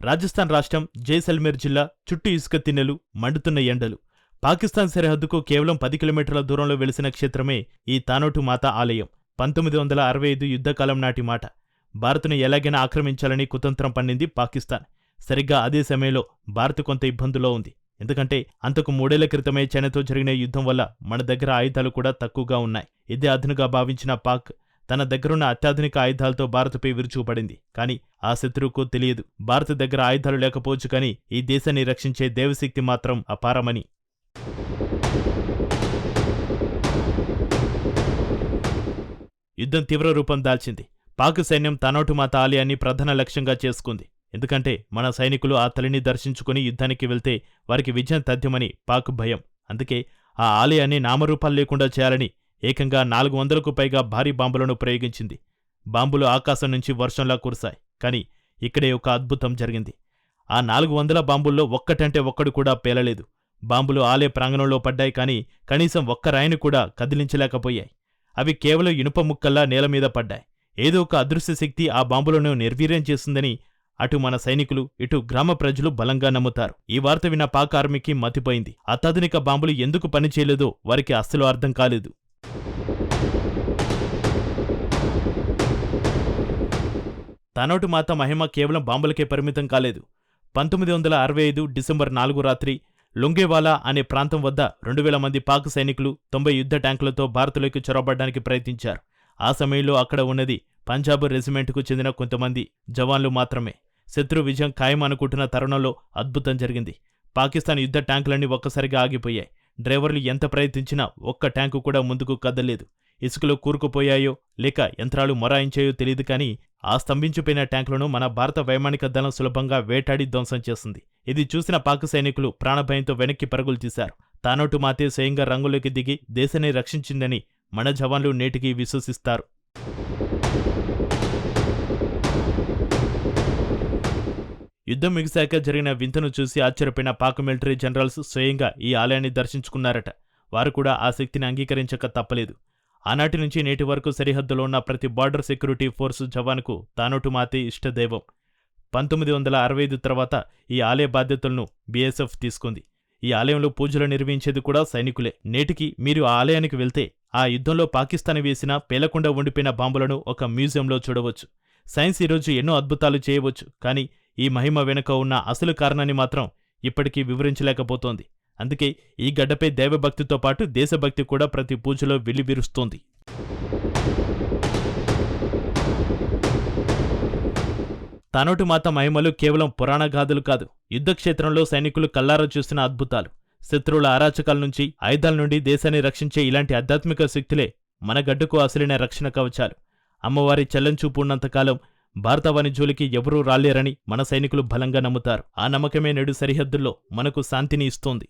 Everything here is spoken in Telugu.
రాజస్థాన్ రాష్ట్రం జైసల్మేర్ జిల్లా చుట్టూ ఇసుక తిన్నెలు, మండుతున్న ఎండలు. పాకిస్తాన్ సరిహద్దుకు కేవలం 10 కిలోమీటర్ల దూరంలో వెలిసిన క్షేత్రమే ఈ తానోటు మాత ఆలయం. 1965 యుద్ధకాలం నాటి మాట. భారత్ను ఎలాగైనా ఆక్రమించాలని కుతంత్రం పన్నింది పాకిస్తాన్. సరిగ్గా అదే సమయంలో భారత్ కొంత ఇబ్బందులో ఉంది. ఎందుకంటే అంతకు 3 ఏళ్ల క్రితమే చైనాతో జరిగిన యుద్ధం వల్ల మన దగ్గర ఆయుధాలు కూడా తక్కువగా ఉన్నాయి. ఇదే అదనుగా భావించిన పాక్ తన దగ్గరున్న అత్యాధునిక ఆయుధాలతో భారత్పై విరుచుకుపడింది. కానీ ఆ శత్రువుకు తెలియదు భారత్ దగ్గర ఆయుధాలు లేకపోవచ్చు, కానీ ఈ దేశాన్ని రక్షించే దేవశక్తి మాత్రం అపారమని. యుద్ధం తీవ్ర రూపం దాల్చింది. పాక్ సైన్యం తానోటు మాత ఆలయాన్ని ప్రధాన లక్ష్యంగా చేసుకుంది. ఎందుకంటే మన సైనికులు ఆ తల్లిని దర్శించుకుని యుద్ధానికి వెళ్తే వారికి విజయం తథ్యమని పాక్ భయం. అందుకే ఆ ఆలయాన్ని నామరూపాలు లేకుండా చేయాలని ఏకంగా 400కు పైగా భారీ బాంబులను ప్రయోగించింది. బాంబులు ఆకాశం నుంచి వర్షంలా కురిశాయి. కానీ ఇక్కడే ఒక అద్భుతం జరిగింది. ఆ 400 బాంబుల్లో ఒక్కటంటే ఒక్కడు కూడా పేలలేదు. బాంబులు ఆలయ ప్రాంగణంలో పడ్డాయి, కానీ కనీసం ఒక్క రాయిని కూడా కదిలించలేకపోయాయి. అవి కేవలం ఇనుప ముక్కల్లా నేలమీద పడ్డాయి. ఏదో ఒక అదృశ్య శక్తి ఆ బాంబులను నిర్వీర్యం చేస్తుందని అటు మన సైనికులు, ఇటు గ్రామ ప్రజలు బలంగా నమ్ముతారు. ఈ వార్త విన్న పాక్ ఆర్మీకి మతిపోయింది. అత్యాధునిక బాంబులు ఎందుకు పనిచేయలేదో వారికి అస్సలు అర్థం కాలేదు. తానోటు మాత మహిమ కేవలం బాంబులకే పరిమితం కాలేదు. 1965 డిసెంబర్ 4 రాత్రి లొంగేవాలా అనే ప్రాంతం వద్ద 2000 మంది పాక్ సైనికులు 90 యుద్ధ ట్యాంకులతో భారత్లోకి చొరబడ్డానికి ప్రయత్నించారు. ఆ సమయంలో అక్కడ ఉన్నది పంజాబ్ రెజిమెంట్కు చెందిన కొంతమంది జవాన్లు మాత్రమే. శత్రు విజయం ఖాయం అనుకుంటున్న తరుణంలో అద్భుతం జరిగింది. పాకిస్తాన్ యుద్ధ ట్యాంకులన్నీ ఒక్కసారిగా ఆగిపోయాయి. డ్రైవర్లు ఎంత ప్రయత్నించినా ఒక్క ట్యాంకు కూడా ముందుకు కదలేదు. ఇసుకలో కూరుకుపోయాయో లేక యంత్రాలు మొరాయించాయో తెలియదు, కానీ ఆ స్తంభించిపోయిన ట్యాంకులను మన భారత వైమానిక దళం సులభంగా వేటాడి ధ్వంసం చేసింది. ఇది చూసిన పాక్ సైనికులు ప్రాణభయంతో వెనక్కి పరుగులు తీశారు. తానోటు మాతే స్వయంగా రంగులోకి దిగి దేశాన్ని రక్షించిందని మన జవాన్లు నేటికి విశ్వసిస్తారు. యుద్ధం ముగిశాక జరిగిన వింతను చూసి ఆశ్చర్యపోయిన పాక్ మిలిటరీ జనరల్స్ స్వయంగా ఈ ఆలయాన్ని దర్శించుకున్నారట. వారు కూడా ఆ శక్తిని అంగీకరించక తప్పలేదు. ఆనాటి నుంచి నేటి వరకు సరిహద్దులో ఉన్న ప్రతి బార్డర్ సెక్యూరిటీ ఫోర్సు జవానుకు తానోటు మాతే ఇష్టదైవం. 1965 తర్వాత ఈ ఆలయ బాధ్యతలను బీఎస్ఎఫ్ తీసుకుంది. ఈ ఆలయంలో పూజలు నిర్వహించేది కూడా సైనికులే. నేటికి మీరు ఆ ఆలయానికి వెళ్తే ఆ యుద్ధంలో పాకిస్తాన్ వేసిన పేలకుండా ఉండిపోయిన బాంబులను ఒక మ్యూజియంలో చూడవచ్చు. సైన్స్ ఈరోజు ఎన్నో అద్భుతాలు చేయవచ్చు, కానీ ఈ మహిమ వెనుక ఉన్న అసలు కారణాన్ని మాత్రం ఇప్పటికీ వివరించలేకపోతోంది. అందుకే ఈ గడ్డపై దైవభక్తితో పాటు దేశభక్తి కూడా ప్రతి పూజలో వెల్లివిరుస్తోంది. తానోటు మాత మహిమలు కేవలం పురాణగాథలు కాదు, యుద్ధక్షేత్రంలో సైనికులు కల్లారా చూసిన అద్భుతాలు. శత్రువుల అరాచకాల నుంచి, ఆయుధాల నుండి దేశాన్ని రక్షించే ఇలాంటి ఆధ్యాత్మిక శక్తులే మన గడ్డకు అసలైన రక్షణ కవచాలు. అమ్మవారి చెల్లంచూపు ఉన్నంతకాలం భారతవాని జోలికి ఎవరూ రాలేరని మన సైనికులు బలంగా నమ్ముతారు. ఆ నమ్మకమే నేడు సరిహద్దుల్లో మనకు శాంతిని ఇస్తోంది.